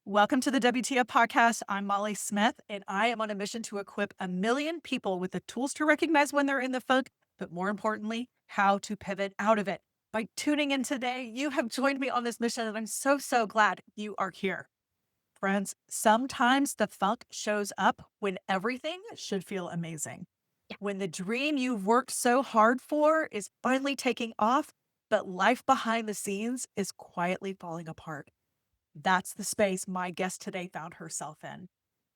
Welcome to the WTF Podcast. I'm Molly Smith, and I am on a mission to equip 1 million people with the tools to recognize when they're in the funk, but more importantly, how to pivot out of it. By tuning in today, you have joined me on this mission, and I'm so glad you are here. Friends, sometimes the funk shows up when everything should feel amazing. When the dream you've worked so hard for is finally taking off, but life behind the scenes is quietly falling apart. That's the space my guest today found herself in.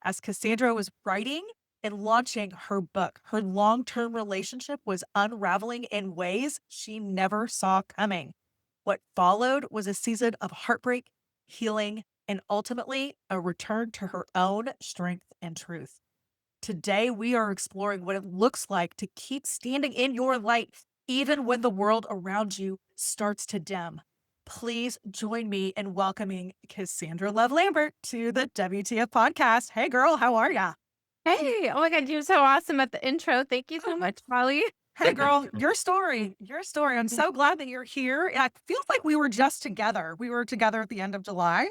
As Cassandra was writing and launching her book, her long-term relationship was unraveling in ways she never saw coming. What followed was a season of heartbreak, healing, and ultimately a return to her own strength and truth. Today, we are exploring what it looks like to keep standing in your light, even when the world around you starts to dim. Please join me in welcoming Cassandra Love Lambert to the WTF Podcast. Hey, girl, how are ya? Hey, oh my God, you're so awesome at the intro. Thank you so much, Molly. Hey, girl, your story. I'm so glad that you're here. It feels like we were just together. We were together at the end of July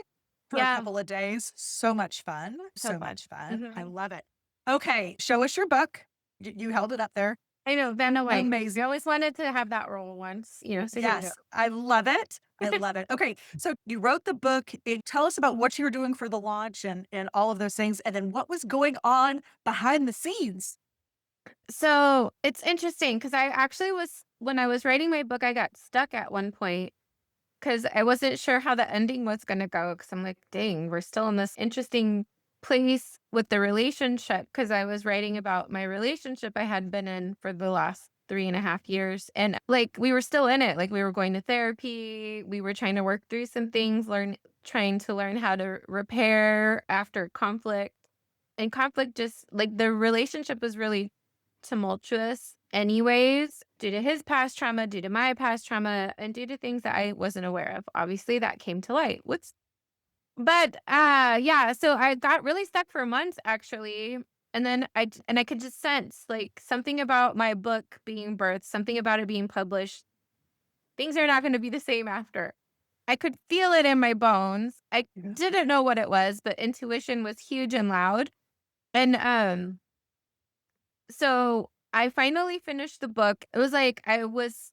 for a Yeah, couple of days. So much fun. so So fun. much fun. I Mhm. love it. Okay, show us your book. You held it up there. I know, Vanna White. We Amazing. always wanted to have that role once, so here we go. Yes, I love it. I love it. Okay, so you wrote the book. Tell us about what you were doing for the launch and all of those things, and then what was going on behind the scenes. So it's interesting because when I was writing my book, I got stuck at one point because I wasn't sure how the ending was going to go. Because I'm like, dang, we're still in this interesting place with the relationship. Because I was writing about my relationship I had been in for the last 3.5 years. And like, we were still in it. Like, we were going to therapy. We were trying to work through some things, trying to learn how to repair after conflict. And conflict just like the relationship was really tumultuous anyways, due to his past trauma, due to my past trauma, and due to things that I wasn't aware of. Obviously, that came to light. Yeah, so I got really stuck for months actually. And then I could just sense like something about my book being birthed, something about it being published. Things are not going to be the same after. I could feel it in my bones. I Yeah. didn't know what it was, but intuition was huge and loud. And so I finally finished the book. It was like I was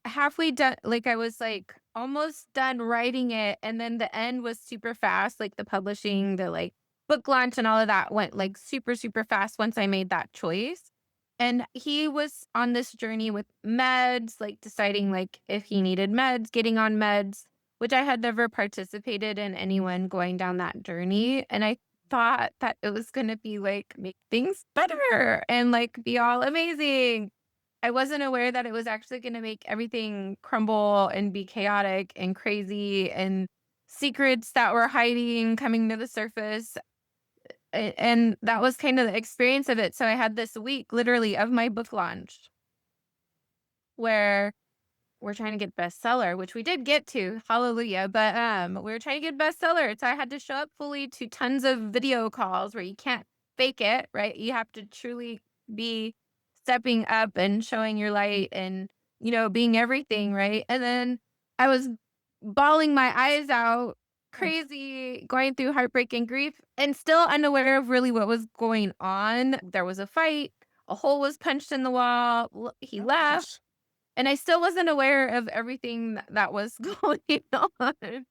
halfway done, like I was like almost done writing it, and then the end was super fast. Like the publishing, the like book launch, and all of that went like super fast once I made that choice. And he was on this journey with meds, like deciding like if he needed meds, getting on meds, which I had never participated in anyone going down that journey. And I thought that it was gonna be like make things better and like be all amazing. I wasn't aware that it was actually gonna make everything crumble and be chaotic and crazy and secrets that were hiding coming to the surface. And that was kind of the experience of it. So I had this week literally of my book launch where we're trying to get bestseller, which we did get to, hallelujah, but, we were trying to get bestseller, so I had to show up fully to tons of video calls where you can't fake it, right? You have to truly be stepping up and showing your light and, being everything, right? And then I was bawling my eyes out, Mm. crazy, going through heartbreak and grief, and still unaware of really what was going on. There was a fight, a hole was punched in the wall, he Oh left. gosh. And I still wasn't aware of everything that was going on.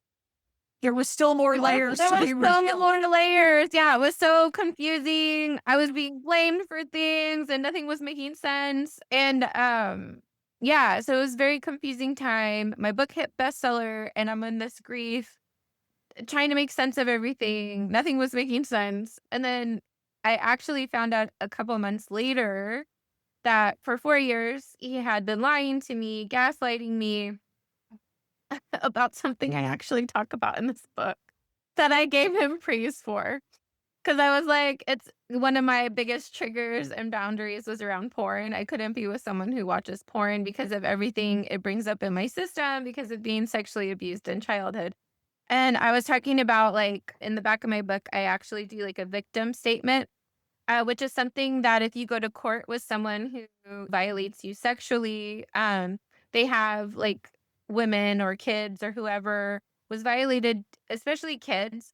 There was still more layers There to was be so many revealed. more layers. Yeah, it was so confusing. I was being blamed for things and nothing was making sense. And yeah, so it was very confusing time. My book hit bestseller and I'm in this grief, trying to make sense of everything. Nothing was making sense. And then I actually found out a couple months later that for 4 years, he had been lying to me, gaslighting me about something I actually talk about in this book that I gave him praise for. Because I was like, it's one of my biggest triggers and boundaries was around porn. I couldn't be with someone who watches porn because of everything it brings up in my system because of being sexually abused in childhood. And I was talking about like in the back of my book, I actually do like a victim statement, which is something that if you go to court with someone who violates you sexually, they have like women or kids or whoever was violated, especially kids.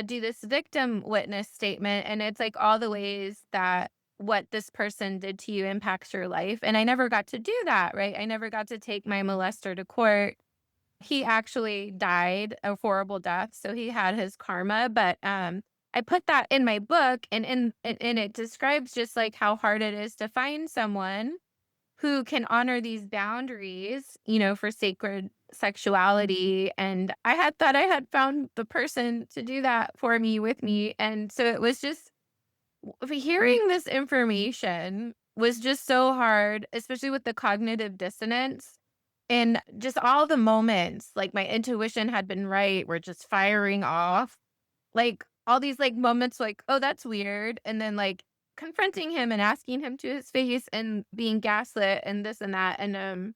do this victim witness statement, and it's like all the ways that what this person did to you impacts your life. And I never got to do that, right? I never got to take my molester to court. He actually died a horrible death, so he had his karma. But I put that in my book, and it describes just like how hard it is to find someone who can honor these boundaries, for sacred sexuality. And I had thought I had found the person to do that for me with me. And so it was just hearing this information was just so hard, especially with the cognitive dissonance and just all the moments like my intuition had been right. We're just firing off like all these like moments like, oh, that's weird. And then like confronting him and asking him to his face and being gaslit and this and that. And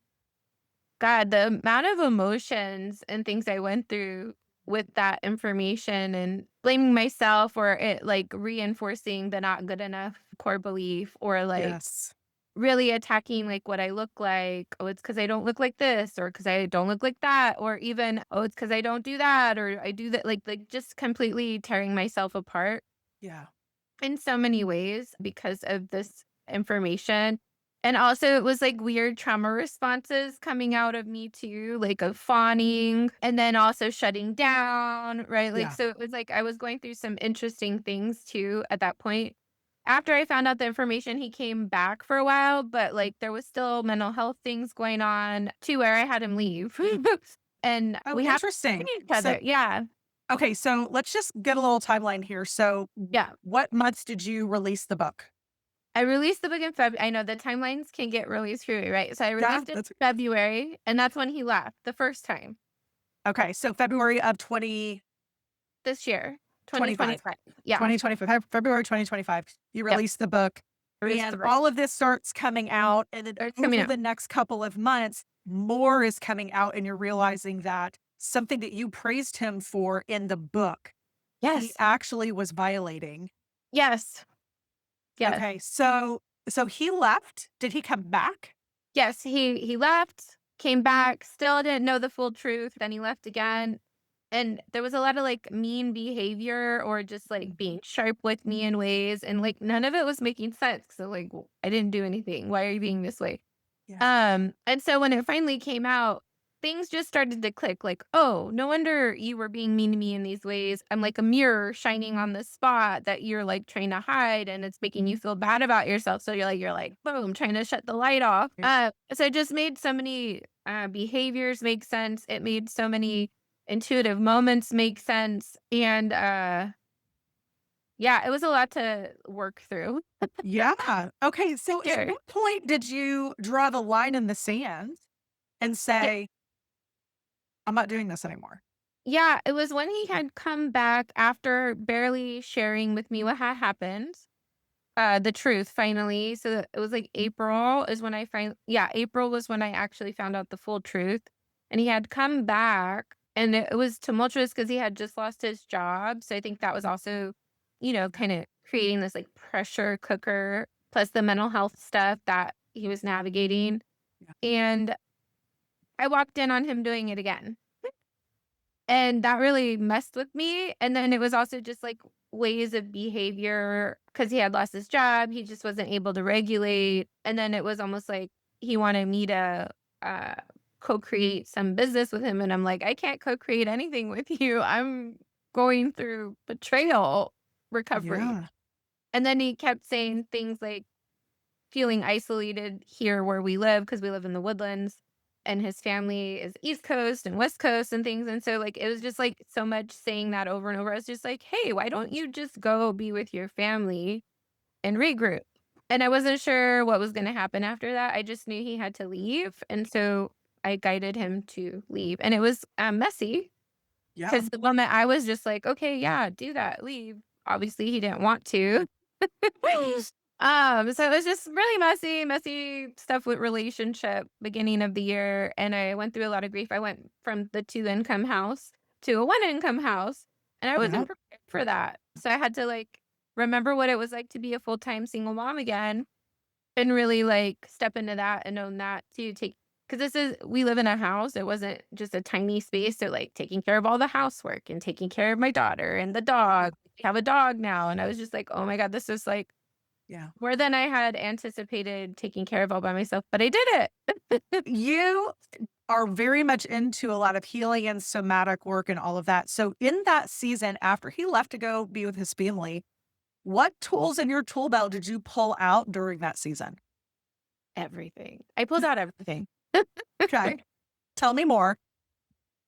God, the amount of emotions and things I went through with that information and blaming myself or it like reinforcing the not good enough core belief or like Yes. really attacking like what I look like. Oh, it's because I don't look like this or because I don't look like that. Or even, oh, it's because I don't do that or I do that. Like just completely tearing myself apart Yeah. in so many ways because of this information. And also it was like weird trauma responses coming out of me too, like of fawning and then also shutting down, right? Like, Yeah. so it was like I was going through some interesting things too at that point. After I found out the information, he came back for a while, but like there was still mental health things going on to where I had him leave. And Oh, we have to interesting. each So, other. Yeah. okay. So let's just get a little timeline here. So, Yeah. what months did you release the book? I released the book in February. I know the timelines can get really screwy, right? So I Yeah. released it in February, and that's when he left the first time Okay. So, February of 2025. this year, 2025. Yeah, 2025, February 2025, you yep. released the book, Released the and book. all of this starts coming out, and then Or it's coming over out. the next couple of months, more is coming out, and you're realizing that something that you praised him for in the book, he Yes. actually was violating. Yes. Yes. Okay, so he left. Did he come back? Yes. He left, came back, still didn't know the full truth. Then he left again. And there was a lot of like mean behavior or just like being sharp with me in ways. And like none of it was making sense. So like I didn't do anything. Why are you being this way? Yeah. And so when it finally came out, things just started to click like, oh, no wonder you were being mean to me in these ways. I'm like a mirror shining on the spot that you're like trying to hide and it's making you feel bad about yourself. So you're like, boom, trying to shut the light off. So it just made so many behaviors make sense. It made so many intuitive moments make sense. And yeah, it was a lot to work through. Yeah. Okay, so at Sure. what point did you draw the line in the sand and say, "I'm not doing this anymore"? Yeah, it was when he had come back after barely sharing with me what had happened, the truth finally. So it was like April is when April was when I actually found out the full truth. And he had come back and it was tumultuous because he had just lost his job. So I think that was also, kind of creating this like pressure cooker plus the mental health stuff that he was navigating. Yeah. And I walked in on him doing it again. And that really messed with me, and then it was also just, like, ways of behavior because he had lost his job, he just wasn't able to regulate, and then it was almost like he wanted me to, uh, co-create some business with him, and I'm like, "I can't co-create anything with you, I'm going through betrayal recovery." Yeah. And then he kept saying things like feeling isolated here where we live because we live in the woodlands and his family is East Coast and West Coast and things. And so like it was just like so much saying that over and over. I was just like, hey, why don't you just go be with your family and regroup? And I wasn't sure what was gonna happen after that. I just knew he had to leave. And so I guided him to leave. And it was messy Yeah. because the moment I was just like, okay, yeah, do that, leave. Obviously he didn't want to. So it was just really messy stuff with relationship beginning of the year, and I went through a lot of grief. I went from the 2 income house to a 1 income house, and I Yeah. wasn't prepared for that. So I had to like remember what it was like to be a full-time single mom again and really like step into that and own that too. Take because we live in a house. It wasn't just a tiny space. So like taking care of all the housework and taking care of my daughter and the Yeah. dog. We have a dog now. And I was just like, oh my God, this is like Yeah. more than I had anticipated taking care of all by myself, but I did it. You are very much into a lot of healing and somatic work and all of that. So, in that season, after he left to go be with his family, what tools in your tool belt did you pull out during that season? Everything. I pulled out everything. Okay. Tell me more.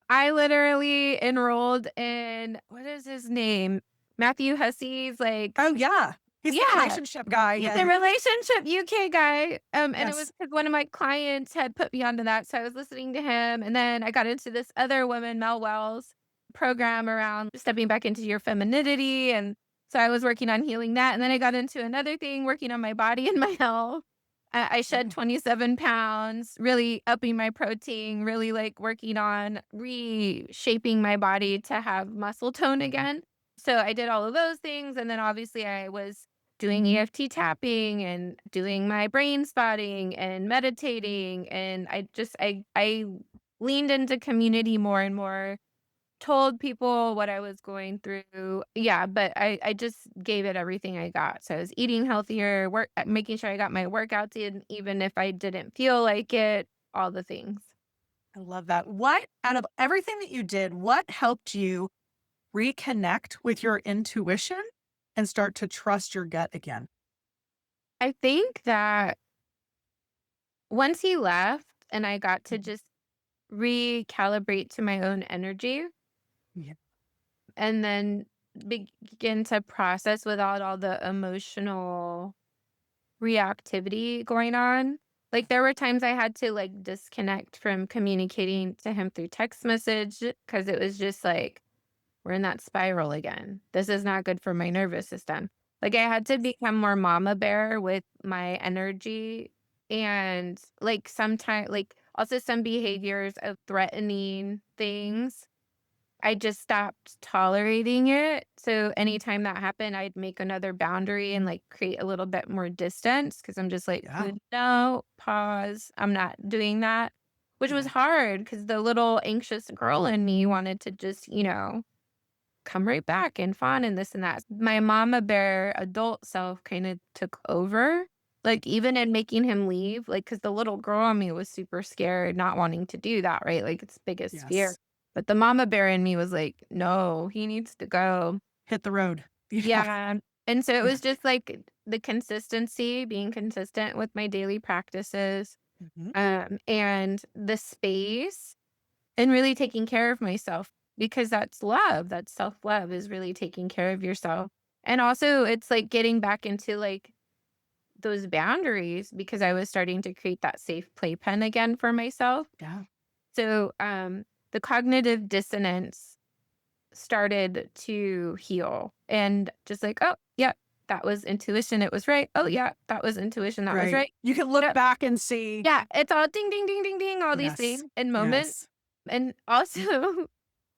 I literally enrolled in what is his name? Matthew Hussey's like Oh, yeah. He's the yeah, relationship guy. he's Yeah. a relationship UK guy. And it was Yes. because one of my clients had put me onto that. So I was listening to him. And then I got into this other woman, Mel Wells program around stepping back into your femininity. And so I was working on healing that. And then I got into another thing, working on my body and my health. I shed Oh, 27 pounds, really upping my protein, really like working on reshaping my body to have muscle tone again. So I did all of those things. And then obviously I was doing EFT tapping and doing my brain spotting and meditating. And I leaned into community more and more, told people what I was going through. Yeah, but I just gave it everything I got. So I was eating healthier, making sure I got my workouts in, even if I didn't feel like it, all the things. I love that. What, out of everything that you did, what helped you reconnect with your intuition and start to trust your gut again? I think that once he left and I got to Mhm. just recalibrate to my own energy Yeah. and then begin to process without all the emotional reactivity going on. Like, there were times I had to, like, disconnect from communicating to him through text message because it was just like, "We're in that spiral again. This is not good for my nervous system." Like, I had to become more mama bear with my energy and, like, sometimes like, also some behaviors of threatening things I just stopped tolerating it. So anytime that happened, I'd make another boundary and like create a little bit more distance because I'm just like, Yeah. no, pause. I'm not doing that, which was Yeah. hard because the little anxious girl in me wanted to just, come right back and fun and this and that. My mama bear adult self kind of took over. Like even in making him leave, like because the little girl in me was super scared, not wanting to do that, right? Like it's biggest fear. Yes. But the mama bear in me was like, no, he needs to go. Hit the road. Yeah. Yeah. And so it Yeah. was just like the consistency, being consistent with my daily practices, Mhm. and the space and really taking care of myself because that's love. That's self-love is really taking care of yourself. And also it's like getting back into like those boundaries because I was starting to create that safe playpen again for myself. Yeah. So the cognitive dissonance started to heal and just like, oh yeah, that was intuition. It was right. Oh yeah, that was intuition. That was Right. right. You can look Yep. back and see. Yeah. It's all ding ding ding ding ding, all these Yes. things in moments. Yes. And also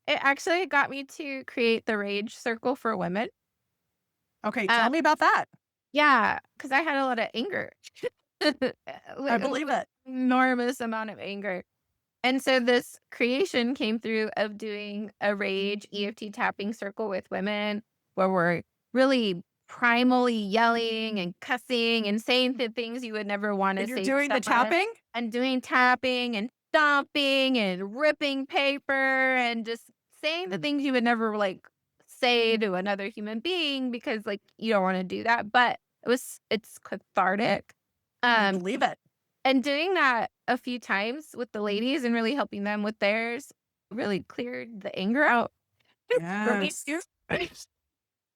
it actually got me to create the rage circle for women. Okay. Uh, Tell me about that. yeah, because I had a lot of anger, I like an believe it. enormous amount of anger. And so this creation came through of doing a rage EFT tapping circle with women where we're really primally yelling and cussing and saying the things you would never want to And you're say to doing the someone tapping? and doing tapping and stomping and ripping paper and just saying the things you would never like say to another human being because like you don't want to do that. But it's cathartic. I Um believe it. and doing that a few times with the ladies and really helping them with theirs really cleared the anger out for me Yes. too.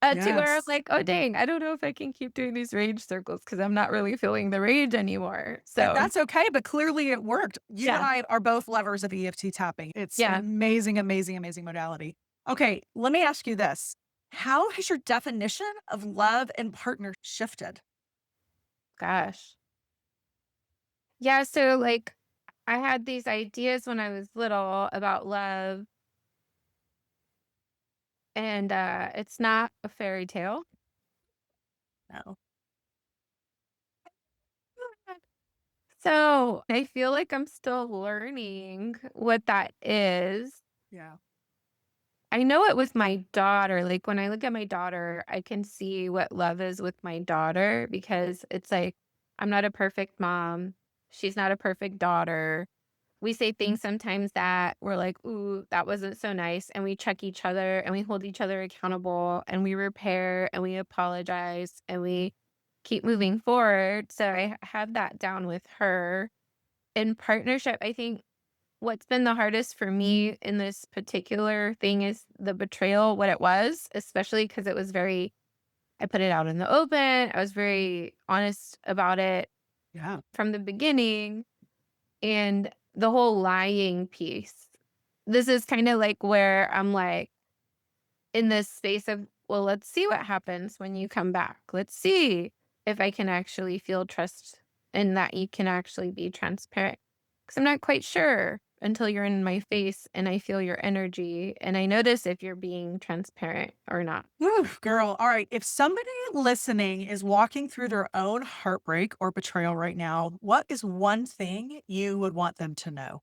To where I was Yes. like, "Oh, dang, I don't know if I can keep doing these rage circles because 'cause I'm not really feeling the rage anymore." And So, that's okay, but clearly it worked. You and yeah, I are both lovers of EFT tapping. It's an yeah, amazing, amazing, amazing modality. Okay, let me ask you this. How has your definition of love and partner shifted? gosh. Yeah, so, like, I had these ideas when I was little about love, and, it's not a fairy tale. No. So I feel like I'm still learning what that is. Yeah. I know it with my daughter. Like when I look at my daughter, I can see what love is with my daughter because it's like, I'm not a perfect mom. She's not a perfect daughter. We say things sometimes that we're like, ooh, that wasn't so nice. And we check each other and we hold each other accountable and we repair and we apologize and we keep moving forward. So I have that down with her. In partnership, I think what's been the hardest for me in this particular thing is the betrayal, what it was, especially because it was very, I put it out in the open. I was very honest about it Yeah. from the beginning. And the whole lying piece. This is kind of like where I'm like in this space of, well, let's see what happens when you come back. Let's see if I can actually feel trust and that you can actually be transparent. Because I'm not quite sure until you're in my face and I feel your energy and I notice if you're being transparent or not. Whew, girl. All right. If somebody listening is walking through their own heartbreak or betrayal right now, what is one thing you would want them to know?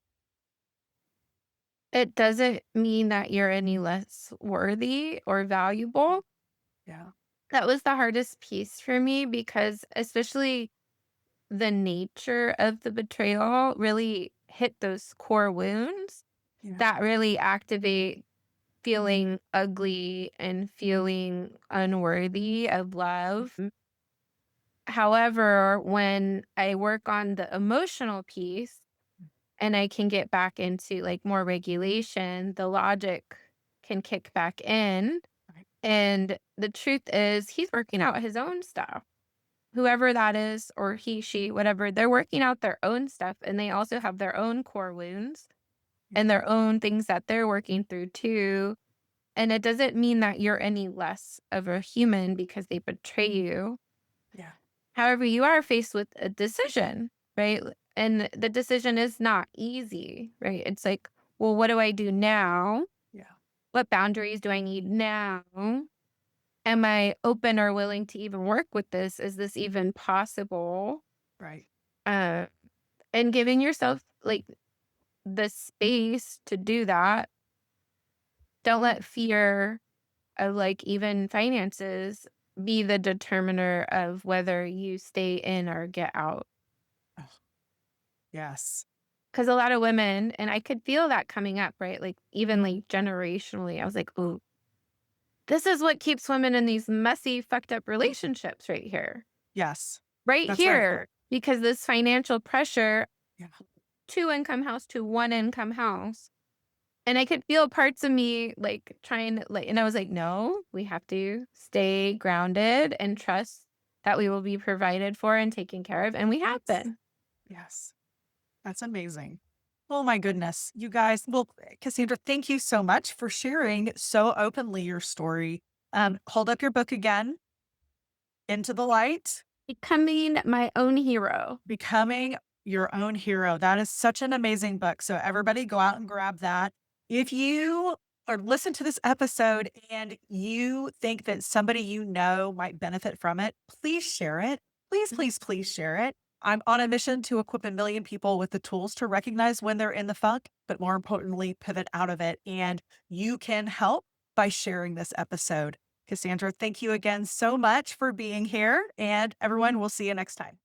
It doesn't mean that you're any less worthy or valuable. Yeah. That was the hardest piece for me because especially the nature of the betrayal really hit those core wounds Yeah. that really activate feeling ugly and feeling unworthy of love. However, when I work on the emotional piece and I can get back into like more regulation, the logic can kick back in. Right. And the truth is, he's working out his own stuff. Whoever that is, or he, she, whatever, they're working out their own stuff and they also have their own core wounds Yeah. and their own things that they're working through too. And it doesn't mean that you're any less of a human because they betray you. Yeah. However, you are faced with a decision, right? And the decision is not easy, right? It's like, well, what do I do now? Yeah. What boundaries do I need now? Am I open or willing to even work with this? Is this even possible? Right. Uh, and giving yourself like the space to do that. Don't let fear of like even finances be the determiner of whether you stay in or get out. Oh, yes. Because a lot of women, and I could feel that coming up, right? Like even like generationally, I was like, oh, this is what keeps women in these messy, fucked up relationships right here. Yes. Right That's right. here. Because this financial pressure, Yeah. two income house to one income house. And I could feel parts of me like trying to like, and I was like, no, we have to stay grounded and trust that we will be provided for and taken care of. And we have Yes. been. Yes. That's amazing. Oh my goodness. You guys, well, Cassandra, thank you so much for sharing so openly your story. Hold up your book again, Into the Light, Becoming my own hero. Becoming Your Own Hero. That is such an amazing book. So everybody go out and grab that. If you or listen to this episode and you think that somebody you know might benefit from it, please share it. Please, please, please share it. I'm on a mission to equip a million people with the tools to recognize when they're in the funk, but more importantly, pivot out of it. And you can help by sharing this episode. Cassandra, thank you again so much for being here. And everyone, we'll see you next time.